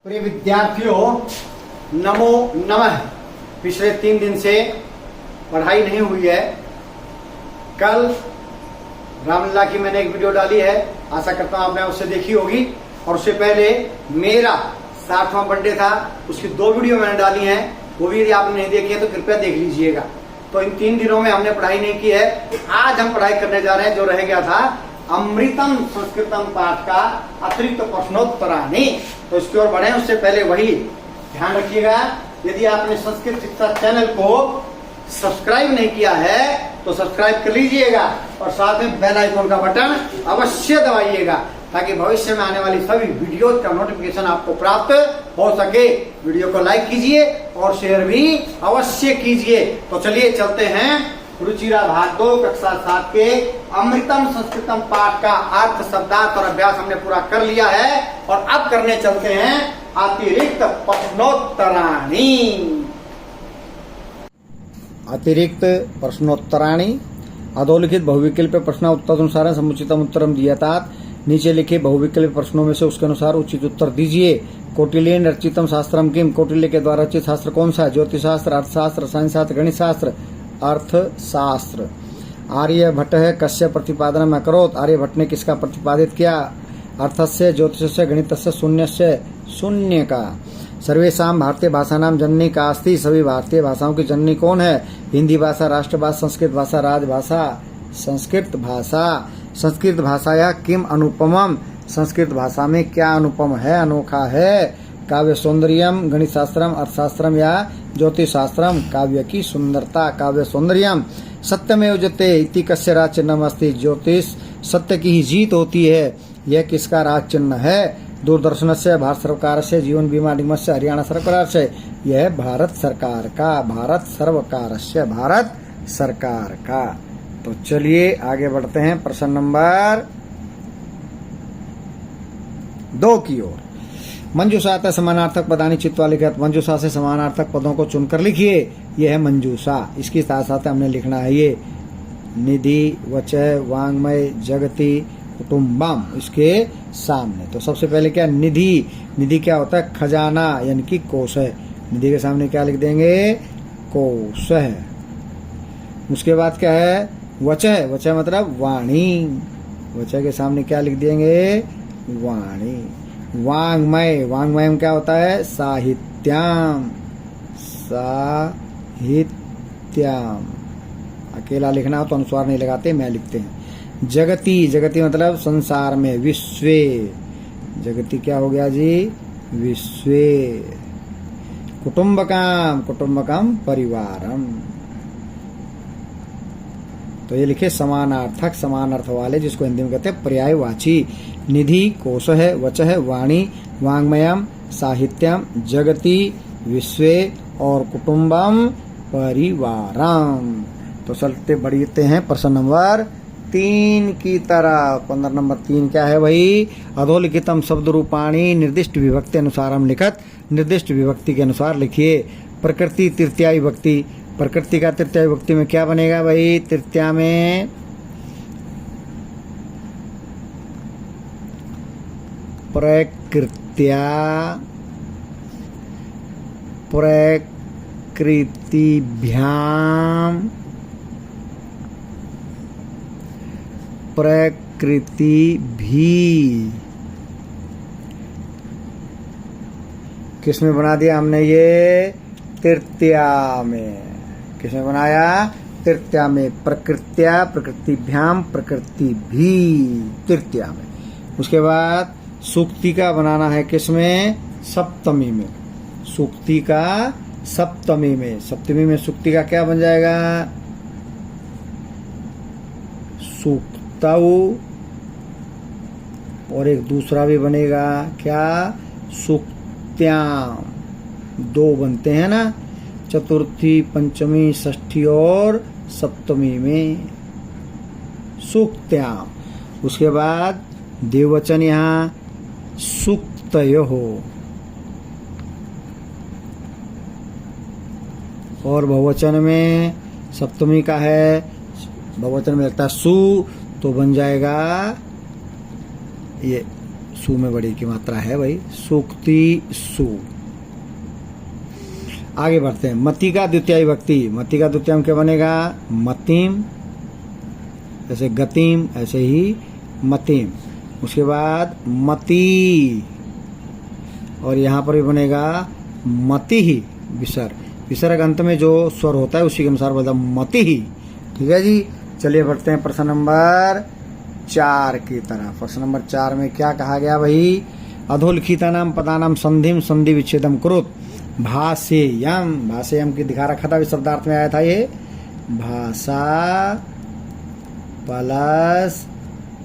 प्रिय विद्यार्थियों, नमो नमः। पिछले 3 दिन से पढ़ाई नहीं हुई है। कल रामलीला की मैंने एक वीडियो डाली है, आशा करता हूं आपने उससे देखी होगी। और उससे पहले मेरा 60वां बर्थडे था, उसकी 2 वीडियो मैंने डाली हैं, वो भी यदि आपने नहीं देखी है तो कृपया देख लीजिएगा। तो इन 3 दिनों में हमने पढ़ाई नहीं की है। आज हम पढ़ाई करने जा रहे हैं, जो रह गया था अमृतम संस्कृतम पाठ का अतिरिक्त प्रश्नोत्तराणी। तो इसकी ओर बढ़े उससे पहले वही ध्यान रखिएगा, यदि आपने संस्कृत शिक्षा चैनल को सब्सक्राइब नहीं किया है तो सब्सक्राइब कर लीजिएगा और साथ में बेल आइकन का बटन अवश्य दबाइएगा, ताकि भविष्य में आने वाली सभी वीडियो का नोटिफिकेशन आपको प्राप्त हो सके। वीडियो को लाइक कीजिए और शेयर भी अवश्य कीजिए। तो चलिए चलते हैं रुचिरा भाग 2 कक्षा 7 के अमृतम संस्कृतम पाठ का अर्थ, शब्दार्थ और अभ्यास हमने पूरा कर लिया है। और अब करने चलते हैं अतिरिक्त प्रश्नोत्तराणी। अतिरिक्त प्रश्नोत्तराणी अधोलिखित बहुविकल्प प्रश्न उत्तरानुसार समुचितम उत्तरम दीयतात्। नीचे लिखे बहुविकल्प प्रश्नों में से उसके अनुसार उचित उत्तर दीजिए। कौटिल्येन रचितम शास्त्रम किम। कौटिल्य के द्वारा रचित शास्त्र कौन सा है? ज्योतिष शास्त्र, अर्थशास्त्र, रसायन शास्त्र, गणित शास्त्र। अर्थशास्त्र। आर्यभट्ट कस्य प्रतिपादनम अकरोत्। आर्यभट्ट ने किसका प्रतिपादित किया? अर्थस्य, ज्योतिषस्य, गणितस्य, शून्यस्य, शून्य का। सर्वेषां भारतीय भाषानां जननी का अस्ति। सभी भारतीय भाषाओं की जननी कौन है? हिंदी भाषा राष्ट्रभाषा, संस्कृत भाषा राजभाषा, संस्कृत भाषा। संस्कृत भाषाया किम अनुपमम। संस्कृत भाषा में क्या अनुपम है, अनोखा है? काव्य सौंदर्यम, गणित शास्त्रम, अर्थशास्त्रम या ज्योतिष शास्त्रम। काव्य की सुंदरता, काव्य सौंदर्यम। सत्यमेव जयते इति कस्य राज चिन्हम अस्ति। ज्योतिष सत्य की ही जीत होती है, यह किसका राज चिन्ह है? दूरदर्शन से, भारत सरकार से, जीवन बीमा निगम से, हरियाणा सरकार से। यह भारत सरकार का, भारत सर्वकार से, भारत सरकार का। तो चलिए आगे बढ़ते हैं प्रश्न नंबर 2 की ओर। मंजूषा समानार्थक पदानि चित्वा लिखित। मंजूषा से समानार्थक पदों को चुनकर लिखिए। यह है मंजूषा। इसके साथ साथ हमने लिखना है ये निधि, वचय, वांग्मय, जगति, कुटुम्बम इसके सामने। तो सबसे पहले क्या? निधि। निधि क्या होता है? खजाना यानी कि कोश है। निधि के सामने क्या लिख देंगे? कोश है। उसके बाद क्या है? वचय। वचय मतलब वाणी। वचय के सामने क्या लिख देंगे? वाणी। वांग्मय। वांग्मय में क्या होता है? साहित्यम। साहित्यम। अकेला लिखना हो तो अनुस्वार नहीं लगाते, मैं लिखते हैं। जगति। जगति मतलब संसार में, विश्वे। जगति क्या हो गया जी? विश्वे। कुटुम्बकम। कुटुम्बकम परिवारम। तो ये लिखे समानार्थक, समान अर्थ वाले, जिसको हिंदी में कहते हैं पर्यायवाची। निधि कोश है, वच है, वाणी, वांग्मयम, साहित्यम, जगति, विश्वे और कुटुम्बम परिवारम। तो चलते बढ़ते हैं प्रश्न नंबर 3 की तरफ। 15 नंबर 3 क्या है भाई? अधोलिखितम शब्द रूपाणी निर्दिष्ट विभक्ति अनुसारम लिखत। निर्दिष्ट विभक्ति के अनुसार लिखिए। प्रकृति तृतीया विभक्ति। प्रकृति का तृतीया विभक्ति में क्या बनेगा भाई? तृतीया में प्रकृत्या, प्रकृतिभ्याम, प्रकृति भी। किसमें बना दिया हमने ये? तृतीया में। किसमें बनाया? तृतीया में। प्रकृत्या, प्रकृतिभ्याम, प्रकृति भी, तृतीया में। उसके बाद सूक्ति का बनाना है किसमें? सप्तमी में। सूक्ति का सप्तमी में। सप्तमी में सूक्ति का क्या बन जाएगा? सूक्तौ। और एक दूसरा भी बनेगा क्या? सूक्त्याम। 2 बनते हैं ना, चतुर्थी, पंचमी, षष्ठी और सप्तमी में सूक्त्याम। उसके बाद देववचन यहाँ सूक्तयोः। और बहुवचन में सप्तमी का है, बहुवचन में लगता है सु, तो बन जाएगा ये सु में बड़ी की मात्रा है भाई, सूक्ति सु। आगे बढ़ते हैं। मति का द्वितीय विभक्ति, मति का द्वितीय क्या बनेगा? मतिम, जैसे गतिम ऐसे ही मतिम। उसके बाद मति, और यहाँ पर भी बनेगा मति ही, विसर्ग, विसर्ग अंत में जो स्वर होता है उसी के अनुसार बोलता मति ही। ठीक है जी, चलिए बढ़ते हैं प्रश्न नंबर 4 की तरफ। प्रश्न नंबर 4 में क्या कहा गया भाई? अधोलिखितानाम पदानाम संधिम संधि विच्छेदम कुरुत भाषेयम। भाषेयम की दिखा रखा था, शब्दार्थ में आया था ये, भाषा प्लस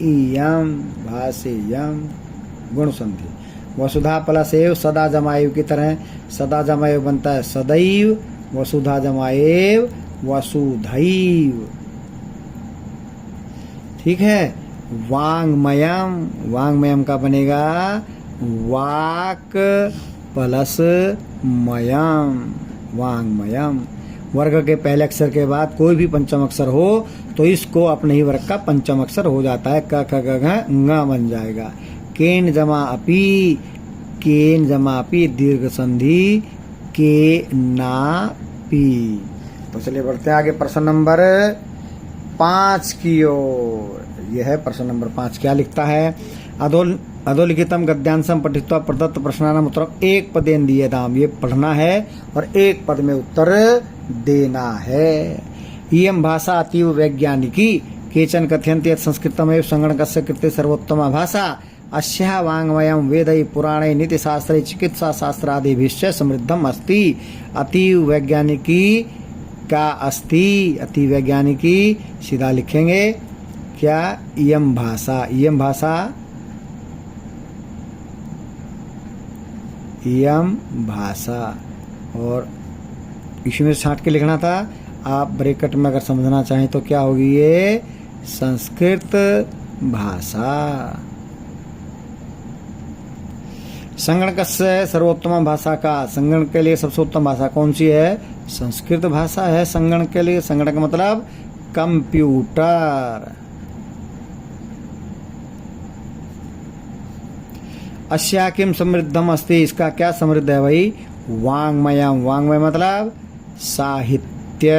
इयम, भाषेयम गुण संधि। वसुधा प्लस एव सदा जमाएव की तरह, सदा जमाएव बनता है सदैव, वसुधा जमाएव वसुधैव। ठीक है। वांगमयम, वांगमयम का बनेगा वाक प्लस मयम, वांगमयम। वर्ग के पहले अक्षर के बाद कोई भी पंचम अक्षर हो तो इसको अपने ही वर्ग का पंचम अक्षर हो जाता है, क ख ग घ ङ बन जाएगा। केन जमा अपी, केन जमा अपी दीर्घ संधि के ना पी। तो चलिए बढ़ते हैं आगे प्रश्न नंबर 5 की ओर। यह है प्रश्न नंबर 5। क्या लिखता है? अधोलिखितम गद्यांशम पठित्वा प्रदत्त प्रश्नानाम उत्तर एक पदेन दीयताम। ये पढ़ना है और एक पद में उत्तर देना है। इयं भाषा अतीव वैज्ञानिकी, केचन कथयन्ति यत् संस्कृतमेव संगणकस्य कृते सर्वोत्तमा भाषा। अस्याः वाङ्मयं वेदै पुराणे नीतिशास्त्रे चिकित्सा शास्त्रादिभिश्च समृद्धम अस्ति। अतीव वैज्ञानिकी का अस्ति, अति वैज्ञानिकी सीधा लिखेंगे क्या? इयं भाषा, इयं भाषा, इयं भाषा। और इसमें छांट के लिखना था। आप ब्रैकेट में अगर समझना चाहें तो क्या होगी ये? संस्कृत भाषा। संगणक से सर्वोत्तम भाषा का, संगणक के लिए सबसे उत्तम भाषा कौन सी है? संस्कृत भाषा है संगणक के लिए। संगणक मतलब कंप्यूटर। अस्या किम समृद्धम अस्ति, इसका क्या समृद्ध है भाई? वांग्मयम, वांग्मय मतलब साहित्य,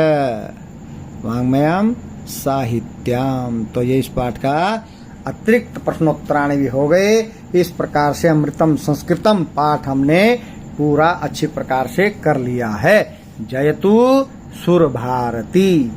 वांग्मयम साहित्यम। तो ये इस पाठ का अतिरिक्त प्रश्नोत्तराणी भी हो गए। इस प्रकार से अमृतम संस्कृतम पाठ हमने पूरा अच्छी प्रकार से कर लिया है। जयतु सुर भारती।